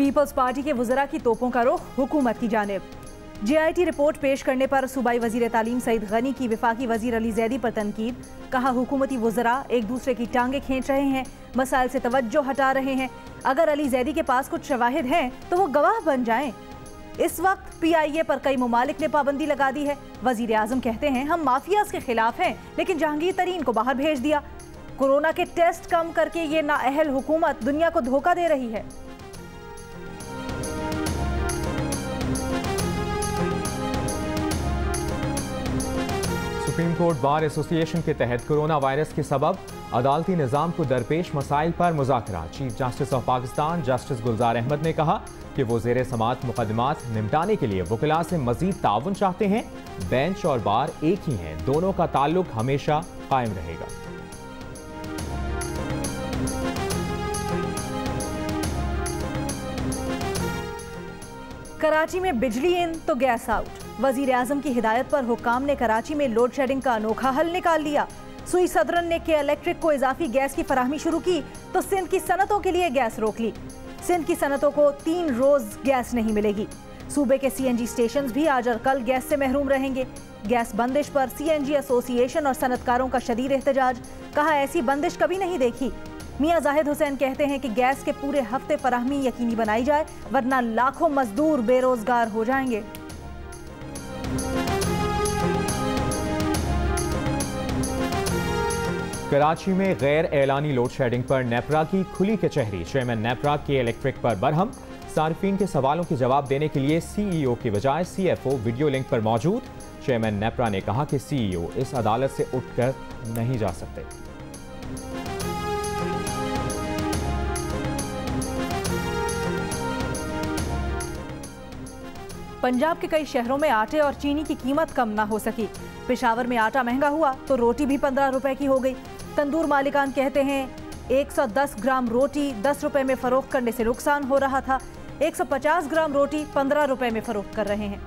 Peoples party के वज़रा की तोपों का रुख हुकूमत की जानिब। JIT रिपोर्ट पेश करने पर सूबाई वज़ीर तालीम सईद गनी की वफाकी वज़ीर अली ज़ैदी पर तनकीद। कहा हुकूमती वज़रा एक दूसरे की टांगे खींच रहे हैं, मसाइल से तवज्जो हटा रहे हैं। अगर अली ज़ैदी के पास कुछ शवाहिद हैं तो वो गवाह बन जाएं। इस वक्त PIA पर कई ममालिक ने पाबंदी लगा दी है। वज़ीर आज़म कहते हैं हम माफियाज के खिलाफ हैं, लेकिन जहांगीर तरीन को बाहर भेज दिया। कोरोना के टेस्ट कम करके ये नाअहल हुकूमत दुनिया को धोखा दे रही है। सुप्रीम कोर्ट बार एसोसिएशन के तहत कोरोना वायरस के सबब अदालती निज़ाम को दरपेश मसाइल पर मुज़ाकरा। Chief justice of Pakistan justice Gulzar Ahmed ने कहा कि वो ज़ेर समाअत मुकदमात निपटाने के लिए वकीला से मजीद ताउन चाहते हैं। बेंच और बार एक ही हैं, दोनों का ताल्लुक हमेशा कायम रहेगा। कराची में बिजली इन तो गैस आउट। वजीर आजम की हिदायत पर हुक्काम ने कराची में लोड शेडिंग का अनोखा हल निकाल लिया। सुई सदरन ने के इलेक्ट्रिक को इजाफी गैस की फराहमी शुरू की तो सिंध की सनतों के लिए गैस रोक ली। सिंध की सनतों को 3 रोज गैस नहीं मिलेगी। सूबे के CNG स्टेशन भी आज और कल गैस से महरूम रहेंगे। गैस बंदिश पर CNG एसोसिएशन और सनतकारों का शदीद एहतजाज। कहा ऐसी बंदिश कभी नहीं देखी। मियां जाहिद हुसैन कहते हैं कि गैस के पूरे हफ्ते फराहमी यकीनी बनाई जाए, वरना लाखों मजदूर बेरोजगार हो जाएंगे। कराची में गैर एलानी लोड शेडिंग पर नेपरा की खुली कचहरी। चेयरमैन नेपरा के इलेक्ट्रिक पर बरहम। सार्फिन के सवालों के जवाब देने के लिए CEO के बजाय CFO वीडियो लिंक पर मौजूद। चेयरमैन नेपरा ने कहा कि CEO इस अदालत से उठकर नहीं जा सकते। पंजाब के कई शहरों में आटे और चीनी की कीमत कम ना हो सकी। पेशावर में आटा महंगा हुआ तो रोटी भी 15 रुपए की हो गई। तंदूर मालिकान कहते हैं 110 ग्राम रोटी 10 रुपए में फरोख्त करने से नुकसान हो रहा था। 150 ग्राम रोटी 15 रुपए में फरोख्त कर रहे हैं।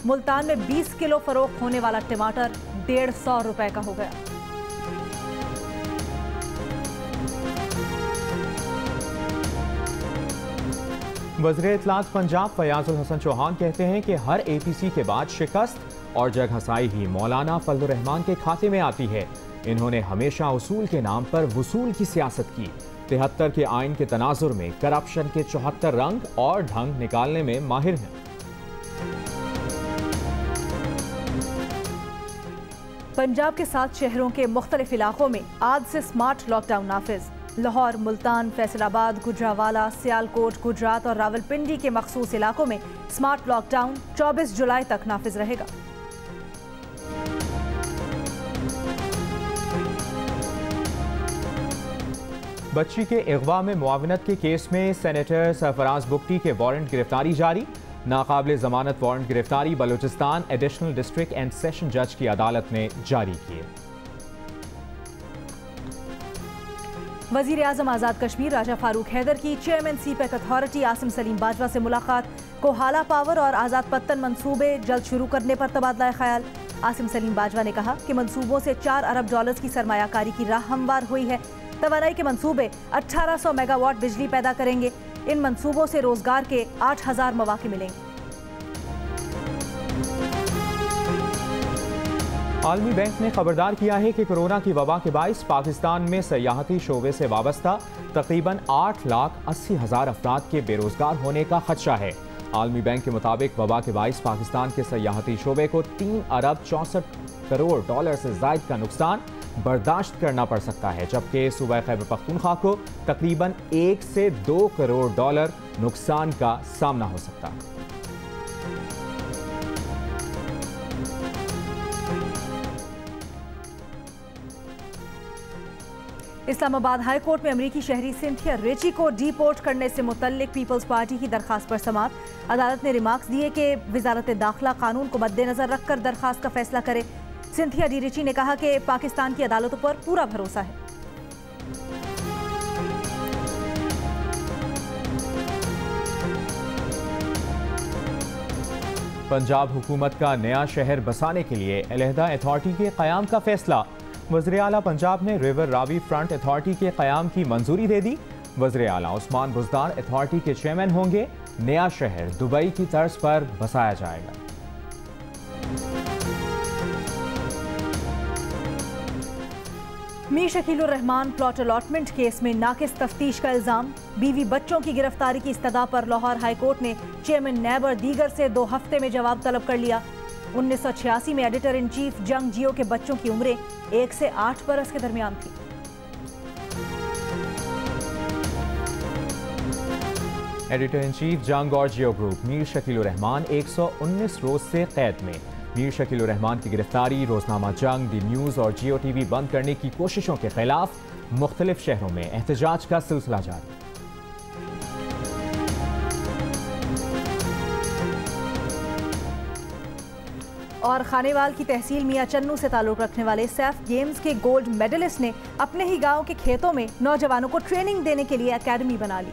मुल्तान में 20 किलो फरोख्त होने वाला टमाटर 150 रुपए का हो गया। वज़ीर इत्तलात पंजाब फयाजुल हसन चौहान कहते हैं कि हर APC के बाद शिकस्त और जगहसाई ही मौलाना फजलुर रहमान के खाते में आती है। इन्होंने हमेशा उसूल के नाम पर वसूल की सियासत की। 73 के आइन के तनाजुर में करप्शन के 74 रंग और ढंग निकालने में माहिर हैं। पंजाब के 7 शहरों के मुख्तलिफ इलाकों में आज से स्मार्ट लॉकडाउन नाफिज। लाहौर, मुल्तान, फैसलाबाद, गुजरावाला, सियालकोट, गुजरात और रावलपिंडी के मखसूस इलाकों में स्मार्ट लॉकडाउन 24 जुलाई तक नाफिज रहेगा। बच्ची के अगवा में मुआवनत के केस में सेनेटर सरफराज बुगटी के वारंट गिरफ्तारी जारी। नाकाबिल जमानत वारंट गिरफ्तारी Balochistan additional district and session जज की अदालत ने जारी किए। वजीर आजम आज़ाद कश्मीर राजा फारूक हैदर की chairman CPEC authority Asim Salim Bajwa से मुलाकात। कोहाला पावर और आज़ाद पत्तन मंसूबे जल्द शुरू करने पर तबादला ख्याल। आसिम सलीम बाजवा ने कहा कि मंसूबों से $4 अरब की सरमायाकारी की राह हमवार हुई है। तवानाई के मंसूबे 1800 मेगावाट बिजली पैदा करेंगे। इन मंसूबों से रोजगार के 8000 मौके मिलेंगे। आलमी बैंक ने खबरदार किया है कि कोरोना की वबा के बाइस पाकिस्तान में सयाहती शोबे से वाबस्ता तकरीबन 8,80,000 अफराद के बेरोजगार होने का खदशा है। आलमी बैंक के मुताबिक वबा के बाइस पाकिस्तान के सयाहती शोबे को $3 अरब 64 करोड़ से जायद का नुकसान बर्दाश्त करना पड़ सकता है, जबकि सूबा खैबर पख्तूनख्वा को तकरीबन $1 से $2 करोड़ नुकसान का सामना हो सकता है। इस्लामाबाद हाई कोर्ट में अमरीकी शहरी सिंथिया रिची को डिपोर्ट करने से मुतल्लिक पीपल्स पार्टी की दरखास्त पर समाअत। अदालत ने रिमार्क्स दिए कि वजारत दाखिला कानून को मद्देनजर रखकर दरखास्त का फैसला करे। सिंथिया डी रिची ने कहा कि पाकिस्तान की अदालतों पर पूरा भरोसा है। पंजाब हुकूमत का नया शहर बसाने के लिए अलहदा अथॉरिटी के क़याम का फैसला। वज़ीर आला पंजाब ने रिवर रावी फ्रंट अथॉरिटी के क़याम की मंजूरी दे दी। वज़ीर आला उस्मान बुज़दार अथॉरिटी के चेयरमैन होंगे। नया शहर दुबई की तर्ज पर बसाया जाएगा। Mir Shakilur Rahman plot allotment case में नाकिस तफ्तीश का इल्जाम। बीवी बच्चों की गिरफ्तारी की इस्तदा पर लाहौर हाई कोर्ट ने चेयरमैन नैब और दीगर से 2 हफ्ते में जवाब तलब कर लिया। 1986 में एडिटर इन चीफ जंग जियो के बच्चों की उम्रें 1 से 8 बरस के दरमियान थी। एडिटर इन चीफ जंग और जियो ग्रुप मीर शकीलुर रहमान 119 रोज से कैद में। मीर शकीलुर रहमान की गिरफ्तारी, रोजनामा जंग, दी न्यूज़ और जियो टीवी बंद करने की कोशिशों के खिलाफ मुख्तलिफ शहरों में एहतजाज का सिलसिला जारी। और खानेवाल की तहसील मियां चन्नू से ताल्लुक रखने वाले सैफ गेम्स के गोल्ड मेडलिस्ट ने अपने ही गांव के खेतों में नौजवानों को ट्रेनिंग देने के लिए एकेडमी बना ली।